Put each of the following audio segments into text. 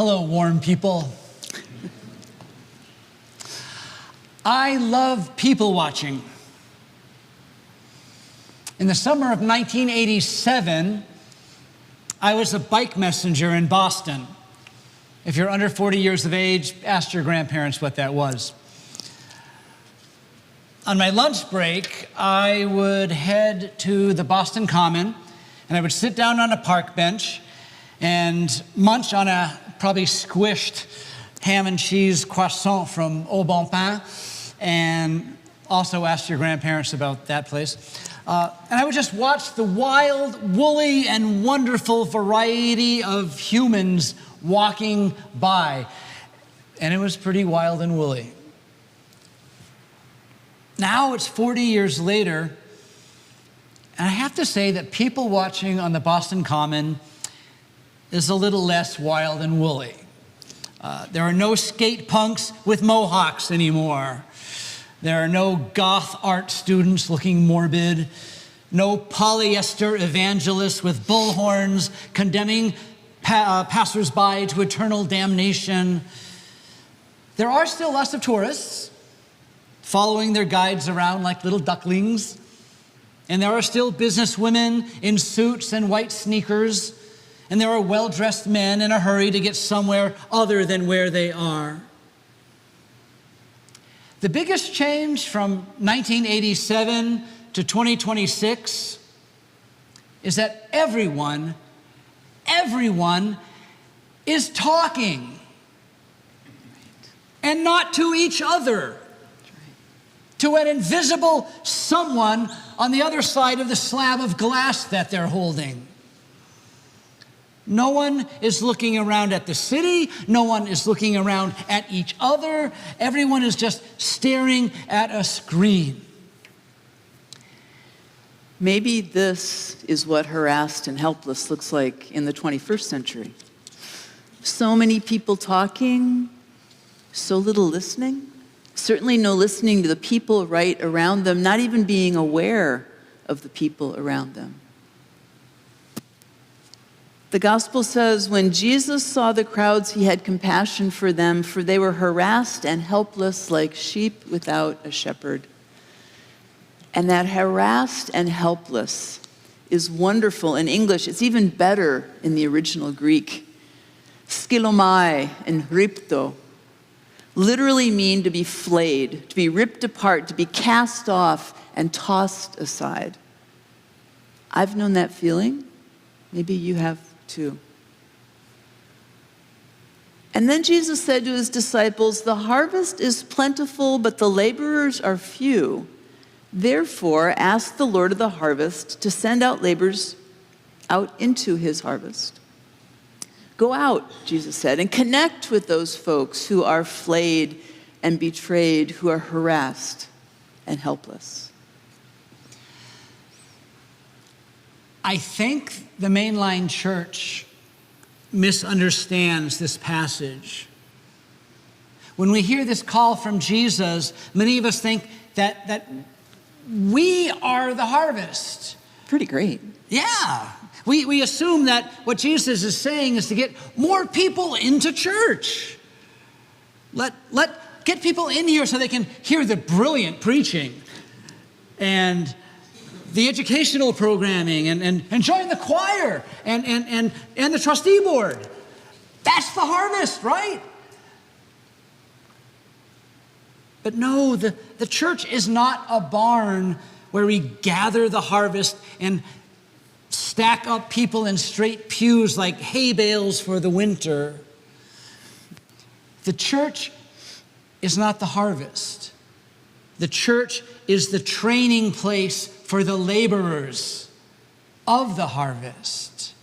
Hello, warm people. I love people watching. In the summer of 1987, I was a bike messenger in Boston. If you're under 40 years of age, ask your grandparents what that was. On my lunch break, I would head to the Boston Common, and I would sit down on a park bench and munch on a probably squished ham and cheese croissant from Au Bon Pain, and also ask your grandparents about that place. And I would just watch the wild, woolly, and wonderful variety of humans walking by. And it was pretty wild and woolly. Now it's 40 years later, and I have to say that people watching on the Boston Common is a little less wild and woolly. There are no skate punks with mohawks anymore. There are no goth art students looking morbid, no polyester evangelists with bullhorns condemning passersby to eternal damnation. There are still lots of tourists following their guides around like little ducklings. And there are still businesswomen in suits and white sneakers. And there are well-dressed men in a hurry to get somewhere other than where they are. The biggest change from 1987 to 2026 is that everyone is talking. And not to each other. To an invisible someone on the other side of the slab of glass that they're holding. No one is looking around at the city. No one is looking around at each other. Everyone is just staring at a screen. Maybe this is what harassed and helpless looks like in the 21st century. So many people talking, so little listening. Certainly no listening to the people right around them, not even being aware of the people around them. The gospel says, when Jesus saw the crowds, he had compassion for them, for they were harassed and helpless like sheep without a shepherd. And that harassed and helpless is wonderful in English. It's even better in the original Greek. Skilomai and ripto literally mean to be flayed, to be ripped apart, to be cast off and tossed aside. I've known that feeling. Maybe you have too. And then Jesus said to his disciples, the harvest is plentiful, but the laborers are few. Therefore, ask the Lord of the harvest to send out laborers out into his harvest. Go out, Jesus said, and connect with those folks who are flayed and betrayed, who are harassed and helpless. I think the mainline church misunderstands this passage. When we hear this call from Jesus, many of us think that we are the harvest. Pretty great. Yeah. We assume that what Jesus is saying is to get more people into church. Get people in here so they can hear the brilliant preaching and the educational programming and join the choir and the trustee board. That's the harvest, right? But no, the church is not a barn where we gather the harvest and stack up people in straight pews like hay bales for the winter. The church is not the harvest. The church is the training place for the laborers of the harvest.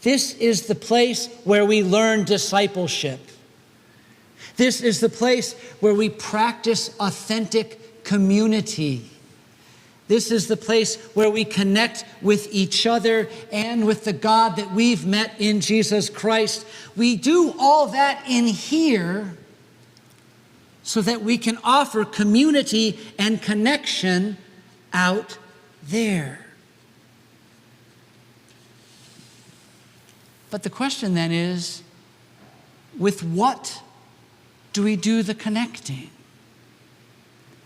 This is the place where we learn discipleship. This is the place where we practice authentic community. This is the place where we connect with each other and with the God that we've met in Jesus Christ. We do all that in here so that we can offer community and connection out there. But the question then is, with what do we do the connecting?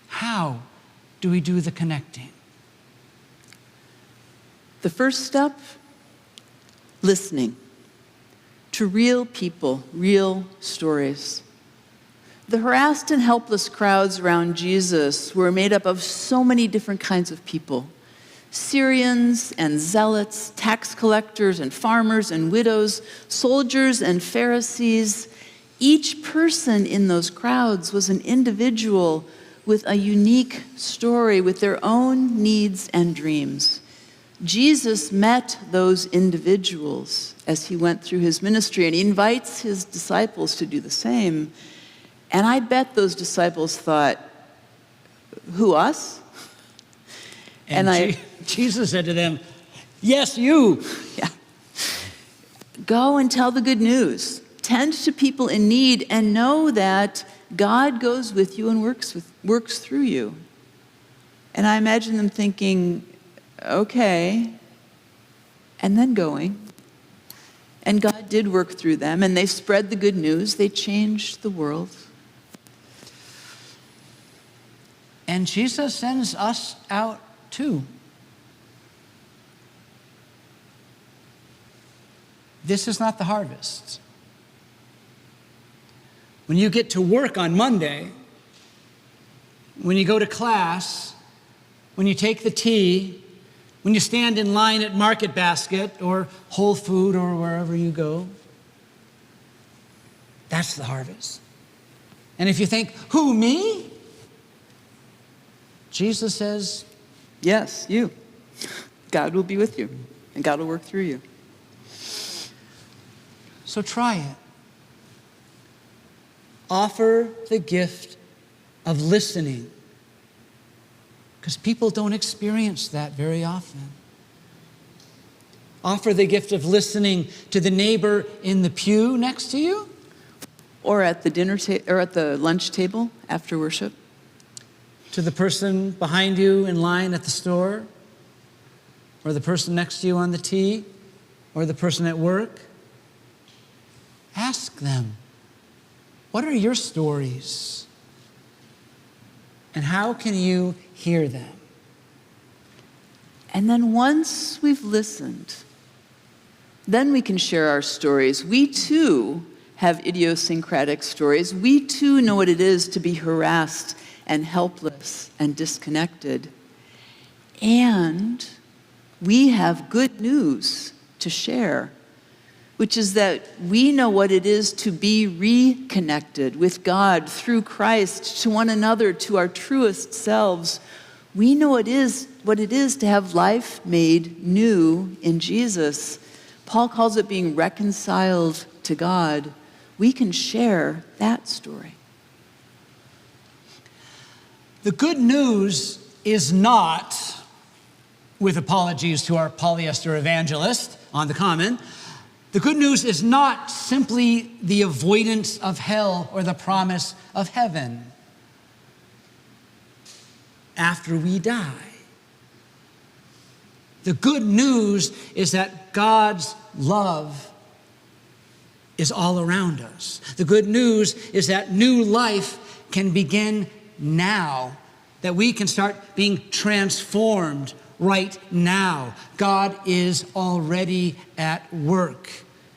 How do we do the connecting? The first step, listening to real people, real stories. The harassed and helpless crowds around Jesus were made up of so many different kinds of people. Syrians and zealots, tax collectors and farmers and widows, soldiers and Pharisees. Each person in those crowds was an individual with a unique story, with their own needs and dreams. Jesus met those individuals as he went through his ministry, and he invites his disciples to do the same. And I bet those disciples thought, who, us? And Jesus said to them, yes, you. Yeah. Go and tell the good news. Tend to people in need and know that God goes with you and works through you. And I imagine them thinking, okay, and then going. And God did work through them, and they spread the good news. They changed the world. And Jesus sends us out too. This is not the harvest. When you get to work on Monday, when you go to class, when you take the tea, when you stand in line at Market Basket or Whole Food or wherever you go, that's the harvest. And if you think, who, me? Jesus says, yes, you. God will be with you, and God will work through you. So try it. Offer the gift of listening, because people don't experience that very often. Offer the gift of listening to the neighbor in the pew next to you, or at the or at the lunch table after worship. To the person behind you in line at the store, or the person next to you on the T, or the person at work. Ask them, what are your stories? And how can you hear them? And then once we've listened, then we can share our stories. We too have idiosyncratic stories. We too know what it is to be harassed and helpless and disconnected. And we have good news to share, which is that we know what it is to be reconnected with God through Christ, to one another, to our truest selves. We know what it is to have life made new in Jesus. Paul calls it being reconciled to God. We can share that story. The good news is not, with apologies to our polyester evangelist on the common, the good news is not simply the avoidance of hell or the promise of heaven after we die. The good news is that God's love is all around us. The good news is that new life can begin now, that we can start being transformed right now. God is already at work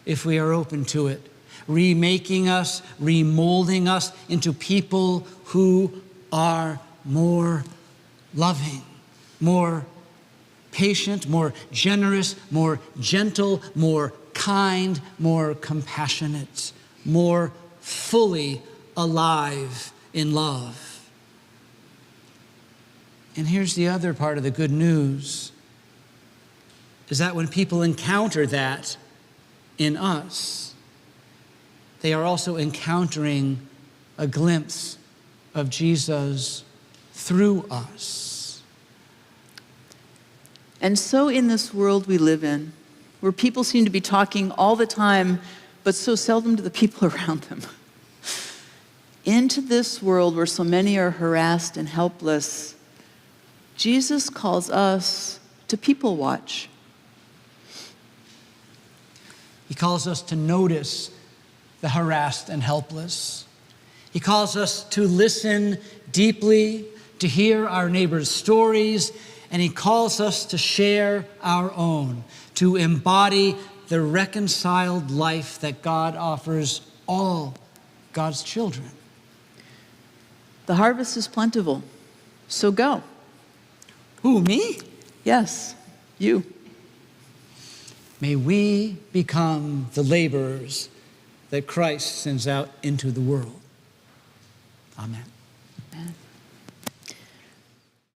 if we are open to it, remaking us, remolding us into people who are more loving, more patient, more generous, more gentle, more kind, more compassionate, more fully alive in love. And here's the other part of the good news, is that when people encounter that in us, they are also encountering a glimpse of Jesus through us. And so in this world we live in, where people seem to be talking all the time, but so seldom to the people around them, into this world where so many are harassed and helpless, Jesus calls us to people watch. He calls us to notice the harassed and helpless. He calls us to listen deeply, to hear our neighbors' stories, and he calls us to share our own, to embody the reconciled life that God offers all God's children. The harvest is plentiful, so go. Who, me? Yes, you. May we become the laborers that Christ sends out into the world. Amen. Amen.